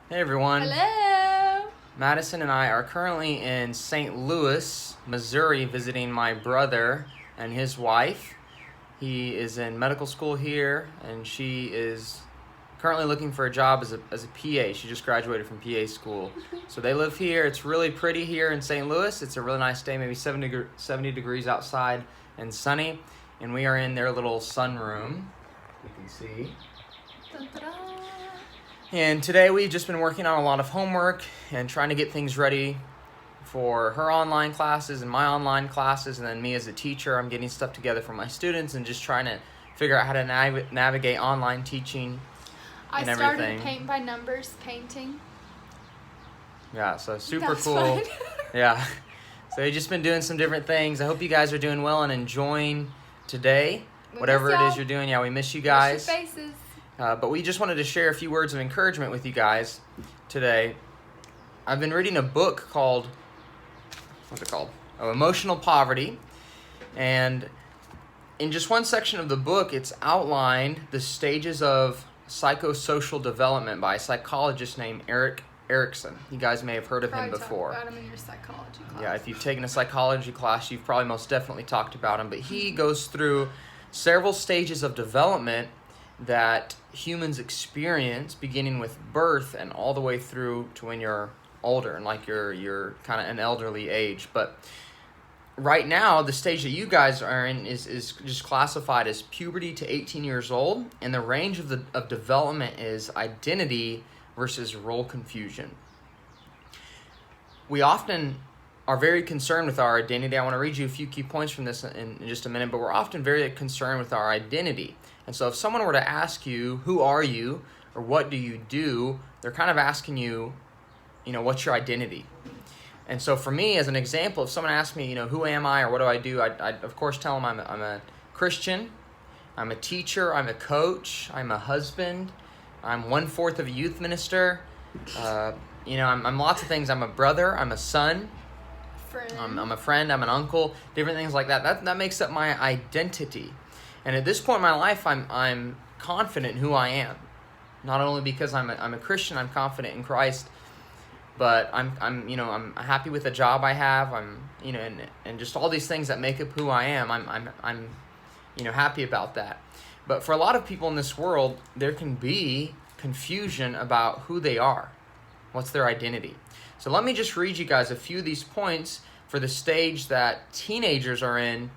Hey everyone. Hello. Madison and I are currently in St. Louis, Missouri, visiting my brother and his wife. He is in medical school here, and she is currently looking for a job as a PA. She just graduated from PA school. So they live here. It's really pretty here in St. Louis. It's a really nice day, maybe 70 degrees outside and sunny. And we are in their little sunroom, you can see. Dun-dun-dun. And today we've just been working on a lot of homework and trying to get things ready for her online classes and my online classes, and then me as a teacher. I'm getting stuff together for my students and just trying to figure out how to navigate online teaching and I started everything. paint by numbers painting. Yeah, so super That's cool. fun. Yeah. So we've just been doing some different things. I hope you guys are doing well and enjoying today. We Whatever miss it is y'all. you're doing. Yeah, we miss you Wash guys. your faces. But we just wanted to share a few words of encouragement with you guys today. I've been reading a book called, what's it called? Oh, Emotional Poverty. And in just one section of the book, it's outlined the stages of psychosocial development by a psychologist named Erik Erikson. You guys may have heard of him Probably before. talked about him in your psychology class. Yeah, if you've taken a psychology class, you've probably most definitely talked about him. But he goes through several stages of development that humans experience, beginning with birth and all the way through to when you're older and like you're kind of an elderly age. But right now, the stage that you guys are in is just classified as puberty to 18 years old, and the range of development is identity versus role confusion. We often are very concerned with our identity. I want to read you a few key points from this in just a minute, but we're often very concerned with our identity. And so if someone were to ask you, who are you, or what do you do, they're kind of asking you, what's your identity? And so for me, as an example, if someone asks me, who am I or what do I do, I'd of course tell them I'm a Christian, I'm a teacher, I'm a coach, I'm a husband, I'm 1/4 of a youth minister, I'm lots of things. I'm a brother, I'm a son, Friend. I'm a friend, I'm an uncle, different things like that. That makes up my identity. And at this point in my life, I'm confident in who I am. Not only because I'm a Christian, I'm confident in Christ, but I'm happy with the job I have. And just all these things that make up who I am. I'm happy about that. But for a lot of people in this world, there can be confusion about who they are. What's their identity? So let me just read you guys a few of these points for the stage that teenagers are in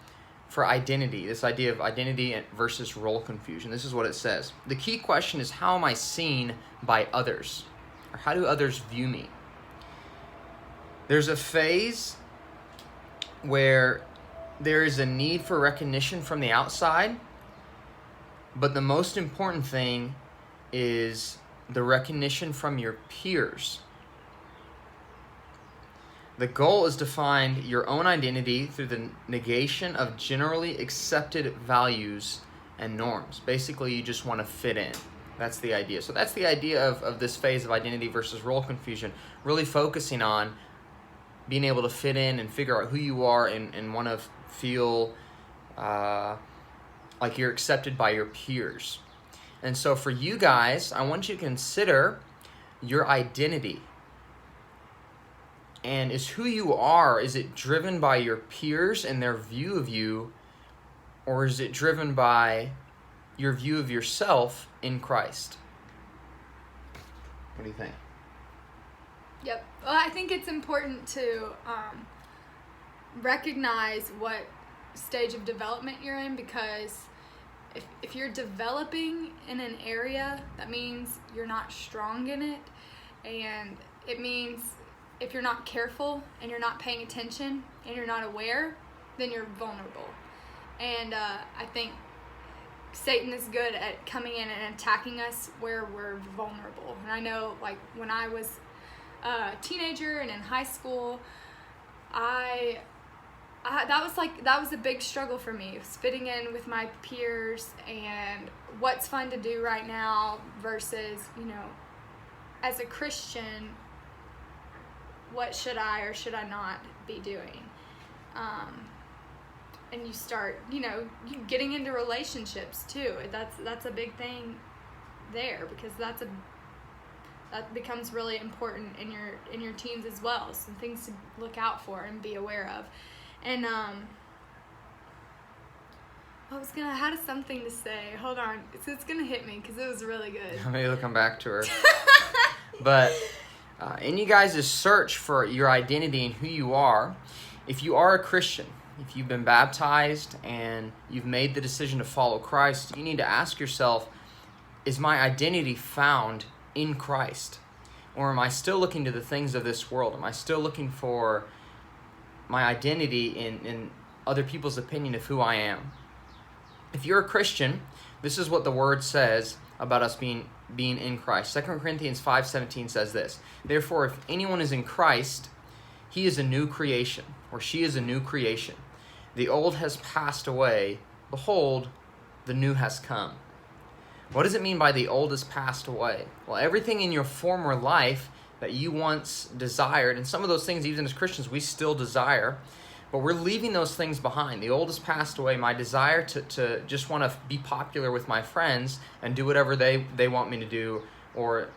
for identity, this idea of identity versus role confusion. This is what it says. The key question is, how am I seen by others? Or how do others view me? There's a phase where there is a need for recognition from the outside, but the most important thing is the recognition from your peers. The goal is to find your own identity through the negation of generally accepted values and norms. Basically, you just want to fit in. That's the idea. So that's the idea of this phase of identity versus role confusion, really focusing on being able to fit in and figure out who you are and want to feel like you're accepted by your peers. And so for you guys, I want you to consider your identity. And is who you are, is it driven by your peers and their view of you, or is it driven by your view of yourself in Christ? What do you think? Yep. Well, I think it's important to recognize what stage of development you're in, because if you're developing in an area, that means you're not strong in it, and it means if you're not careful and you're not paying attention and you're not aware, then you're vulnerable. And I think Satan is good at coming in and attacking us where we're vulnerable. And I know, like, when I was a teenager and in high school, that was a big struggle for me. It was fitting in with my peers and what's fun to do right now versus, as a Christian, what should I or should I not be doing? And you start, getting into relationships too. That's a big thing there, because that's that becomes really important in your teens as well. Some things to look out for and be aware of. And I had something to say. Hold on, it's gonna hit me because it was really good. Maybe we'll come back to her. But in you guys' search for your identity and who you are, if you are a Christian, if you've been baptized and you've made the decision to follow Christ, you need to ask yourself, is my identity found in Christ? Or am I still looking to the things of this world? Am I still looking for my identity in other people's opinion of who I am? If you're a Christian, this is what the Word says about us being in Christ. 2 Corinthians 5:17 says this, "Therefore, if anyone is in Christ, he is a new creation," or she is a new creation. "The old has passed away. Behold, the new has come." What does it mean by the old has passed away? Well, everything in your former life that you once desired, and some of those things, even as Christians, we still desire, but we're leaving those things behind. The old has passed away. My desire to just want to be popular with my friends and do whatever they want me to do, or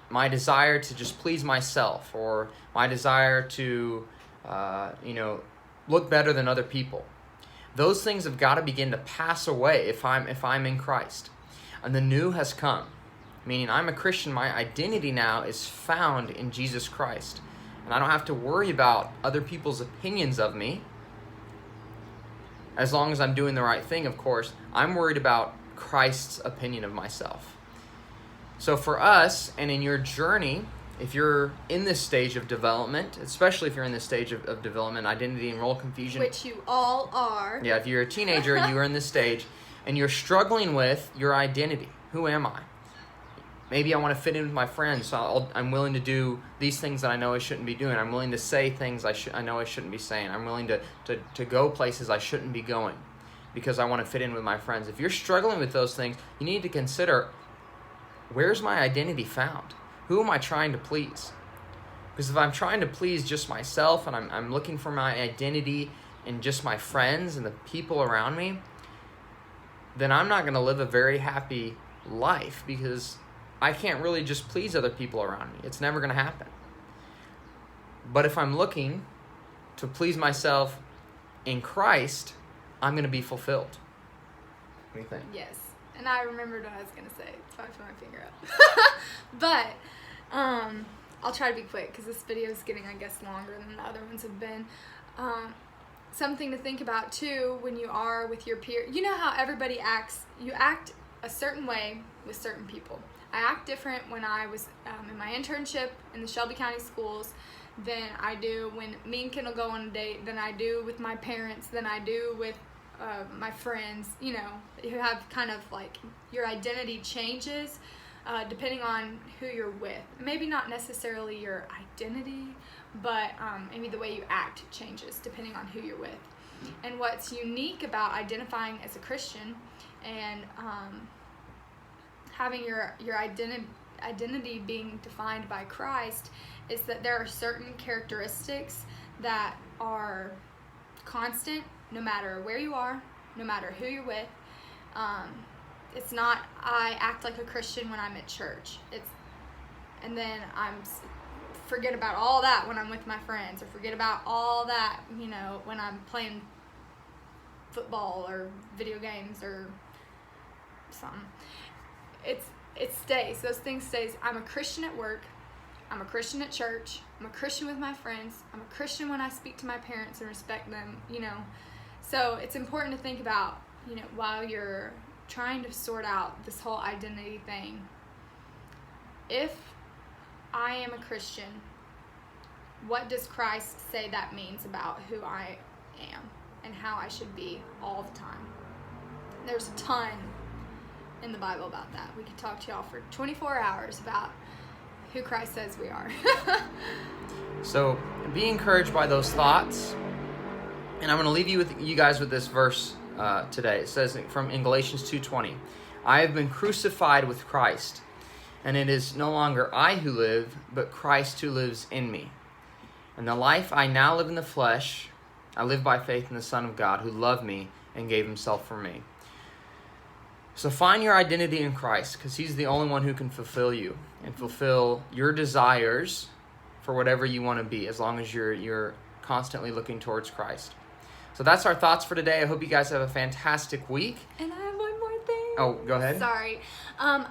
my desire to just please myself, or my desire to look better than other people. Those things have got to begin to pass away if I'm in Christ. And the new has come, meaning I'm a Christian. My identity now is found in Jesus Christ. And I don't have to worry about other people's opinions of me. As long as I'm doing the right thing, of course, I'm worried about Christ's opinion of myself. So for us, and in your journey, if you're in this stage of development, especially if you're in this stage of development, identity and role confusion. Which you all are. Yeah, if you're a teenager and you are in this stage, and you're struggling with your identity. Who am I? Maybe I want to fit in with my friends, so I'm willing to do these things that I know I shouldn't be doing. I'm willing to say things I know I shouldn't be saying. I'm willing to go places I shouldn't be going because I want to fit in with my friends. If you're struggling with those things, you need to consider, where's my identity found? Who am I trying to please? Because if I'm trying to please just myself and I'm looking for my identity in just my friends and the people around me, then I'm not going to live a very happy life because I can't really just please other people around me. It's never going to happen. But if I'm looking to please myself in Christ, I'm going to be fulfilled. What do you think? Yes. And I remembered what I was going to say. That's why I put my finger up. But I'll try to be quick because this video is getting, I guess, longer than the other ones have been. Something to think about too when you are with your peer. You know how everybody acts. You act a certain way with certain people. I act different when I was in my internship in the Shelby County schools than I do when me and Kendall go on a date, than I do with my parents, than I do with my friends. You know, you have kind of like your identity changes depending on who you're with. Maybe not necessarily your identity, but maybe the way you act changes depending on who you're with. And what's unique about identifying as a Christian and having your identity being defined by Christ is that there are certain characteristics that are constant no matter where you are, no matter who you're with. It's not I act like a Christian when I'm at church. And then forget about all that when I'm with my friends, or forget about all that, when I'm playing football or video games or something. It stays. Those things stays. I'm a Christian at work. I'm a Christian at church. I'm a Christian with my friends. I'm a Christian when I speak to my parents and respect them, So it's important to think about, while you're trying to sort out this whole identity thing. If I am a Christian, what does Christ say that means about who I am and how I should be all the time? There's a ton in the Bible about that. We could talk to y'all for 24 hours about who Christ says we are. So be encouraged by those thoughts. And I'm going to leave you guys with this verse today. It says in Galatians 2:20, I have been crucified with Christ, and it is no longer I who live, but Christ who lives in me. And the life I now live in the flesh, I live by faith in the Son of God who loved me and gave himself for me. So find your identity in Christ, because he's the only one who can fulfill you and fulfill your desires for whatever you want to be, as long as you're constantly looking towards Christ. So that's our thoughts for today. I hope you guys have a fantastic week. And I have one more thing. Oh, go ahead. Sorry.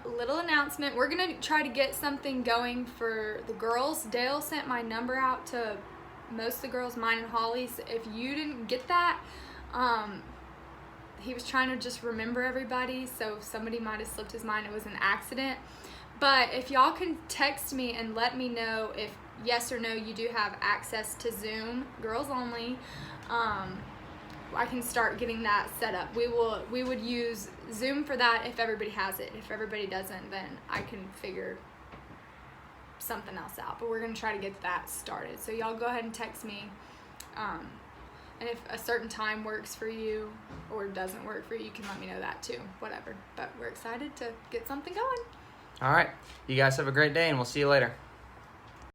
Little announcement. We're going to try to get something going for the girls. Dale sent my number out to most of the girls, mine and Holly's. If you didn't get that, he was trying to just remember everybody, so somebody might have slipped his mind. It was an accident. But if y'all can text me and let me know if yes or no you do have access to Zoom, girls only, I can start getting that set up. We would use Zoom for that if everybody has it. If everybody doesn't, then I can figure something else out. But we're going to try to get that started. So y'all go ahead and text me. And if a certain time works for you or doesn't work for you, you can let me know that too. Whatever. But we're excited to get something going. All right. You guys have a great day, and we'll see you later.